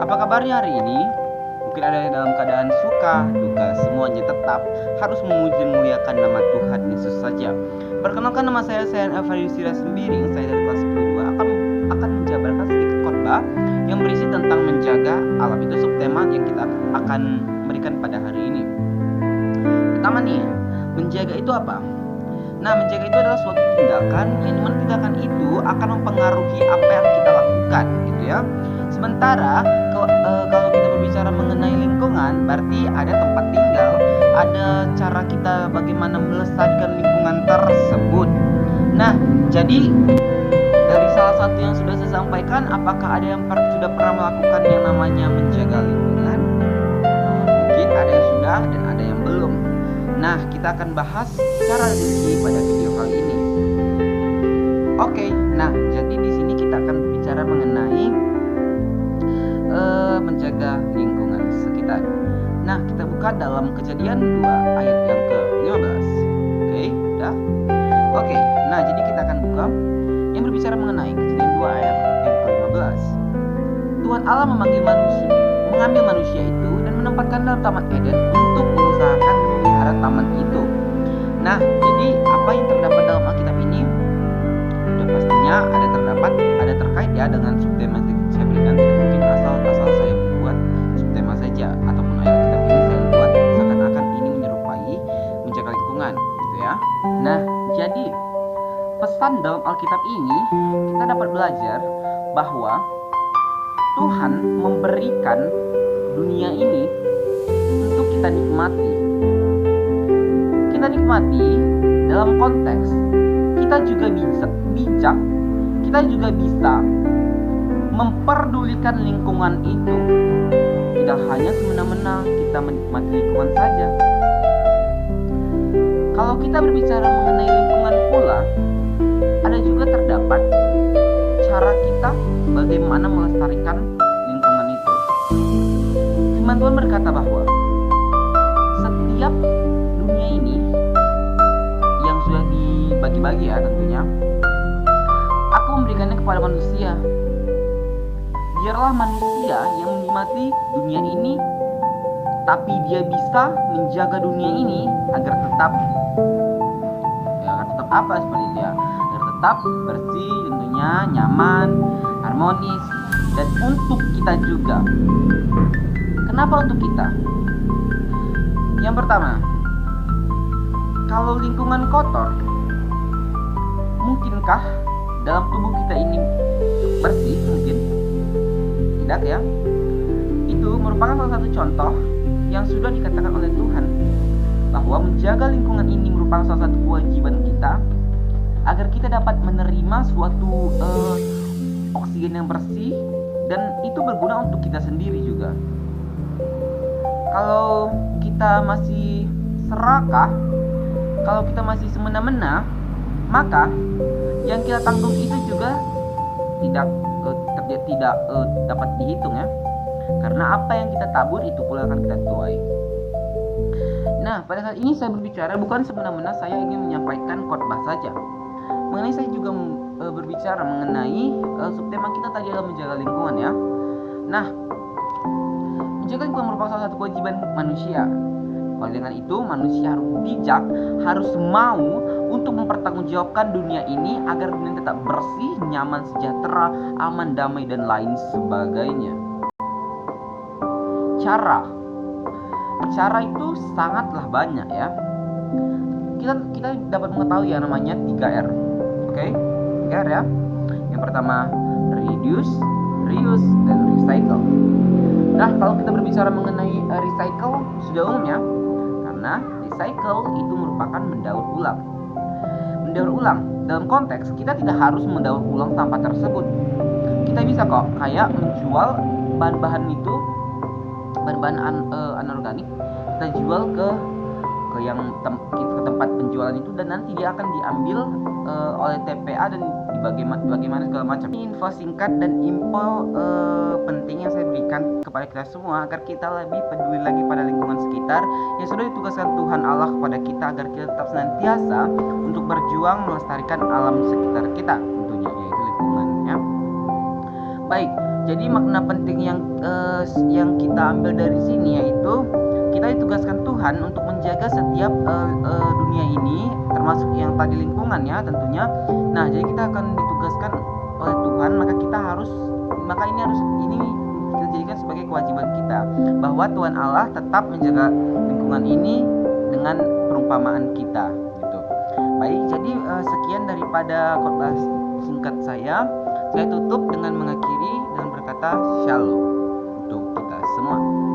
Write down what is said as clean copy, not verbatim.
Apa kabarnya hari ini? Mungkin ada yang dalam keadaan suka, duka, semuanya tetap harus memuji dan memuliakan nama Tuhan Yesus saja. Perkenalkan, nama saya Eva Yusira Sembiring. Saya dari kelas 10 akan menjabarkan sedikit khotbah yang berisi tentang menjaga alam. Itu subtema yang kita akan berikan pada hari ini. Pertama nih, menjaga itu apa? Nah, menjaga itu adalah suatu tindakan yang dimana tindakan itu akan mempengaruhi apa yang kita lakukan, gitu ya. Sementara kalau kita berbicara mengenai lingkungan, berarti ada tempat tinggal, ada cara kita bagaimana melestarikan lingkungan tersebut. Nah, jadi dari salah satu yang sudah saya sampaikan, apakah ada yang sudah pernah melakukan yang namanya menjaga lingkungan? Mungkin ada yang sudah dan ada yang belum. Nah, kita akan bahas secara rinci pada video kali ini. Oke, nah jadi di sini kita akan berbicara mengenai menjaga lingkungan sekitar. Nah, kita buka dalam Kejadian 2 ayat yang ke-15. Oke, udah? Oke, nah jadi kita akan buka yang berbicara mengenai Kejadian 2 ayat yang ke-15. Tuhan Allah mengambil manusia itu dan menempatkan dalam Taman Eden untuk mengusahakan memelihara taman itu. Nah, jadi apa yang terdapat dalam Alkitab ini? Sudah pastinya ada terkait ya dengan subtema yang saya berikan. Tidak mungkin asal saya buat subtema saja ataupun ayat Alkitab ini saya buat seakan-akan ini menyerupai menjaga lingkungan, gitu ya. Nah, jadi pesan dalam Alkitab ini kita dapat belajar bahwa Tuhan memberikan dunia ini untuk kita nikmati. Kita nikmati dalam konteks kita juga bisa bijak, kita juga bisa memperdulikan lingkungan itu. Tidak hanya semena-mena kita menikmati lingkungan saja. Kalau kita berbicara mengenai lingkungan pula, ada juga terdapat cara kita bagaimana melestarikan lingkungan itu. Firman Tuhan berkata bahwa setiap dunia ini yang sudah dibagi-bagi ya tentunya, aku memberikannya kepada manusia. Biarlah manusia yang menikmati dunia ini, tapi dia bisa menjaga dunia ini agar tetap apa seperti itu ya, agar tetap bersih, tentunya nyaman, harmonis, dan untuk kita juga. Kenapa untuk kita? Yang pertama, kalau lingkungan kotor, mungkinkah dalam tubuh kita ini bersih? Mungkin tidak ya. Itu merupakan salah satu contoh yang sudah dikatakan oleh Tuhan bahwa menjaga lingkungan ini merupakan salah satu kewajiban kita agar kita dapat menerima suatu oksigen yang bersih, dan itu berguna untuk kita sendiri juga. Kalau kita masih serakah, kalau kita masih semena-mena, maka yang kita tanggung itu juga tidak dapat dihitung ya. Karena apa yang kita tabur itu pula akan kita tuai. Nah, pada saat ini saya berbicara bukan semena-mena saya ingin menyampaikan khotbah saja. Mengenai saya juga berbicara mengenai subtema kita tadi adalah menjaga lingkungan ya. Nah, menjaga lingkungan merupakan salah satu kewajiban manusia. Oleh dengan itu, manusia harus bijak, harus mau untuk mempertanggungjawabkan dunia ini agar dunia tetap bersih, nyaman, sejahtera, aman, damai, dan lain sebagainya. Cara itu sangatlah banyak ya. Kita dapat mengetahui ya namanya 3R. Oke? 3R ya. Yang pertama reduce, reuse, dan recycle. Nah, kalau kita berbicara mengenai recycle sudah umum ya. Karena recycle itu merupakan mendaur ulang. Mendaur ulang dalam konteks kita tidak harus mendaur ulang sampah tersebut. Kita bisa kok kayak menjual bahan-bahan itu, bahan-bahan anorganik, kita jual ke tempat penjualan itu, dan nanti dia akan diambil oleh TPA dan bagaimana segala macam. Ini info singkat dan info penting yang saya berikan kepada kita semua agar kita lebih peduli lagi pada lingkungan sekitar yang sudah ditugaskan Tuhan Allah kepada kita, agar kita tetap senantiasa untuk berjuang melestarikan alam sekitar kita tentunya, yaitu lingkungannya. Baik, Jadi makna penting yang kita ambil dari sini yaitu kita ditugaskan Tuhan untuk menjaga setiap dunia ini, termasuk yang tadi lingkungan ya tentunya. Nah, jadi kita akan ditugaskan oleh Tuhan, maka ini kita jadikan sebagai kewajiban kita, bahwa Tuhan Allah tetap menjaga lingkungan ini dengan perumpamaan kita gitu. Baik, jadi sekian daripada khotbah singkat saya. Saya tutup dengan mengakhiri dan berkata shalom untuk kita semua.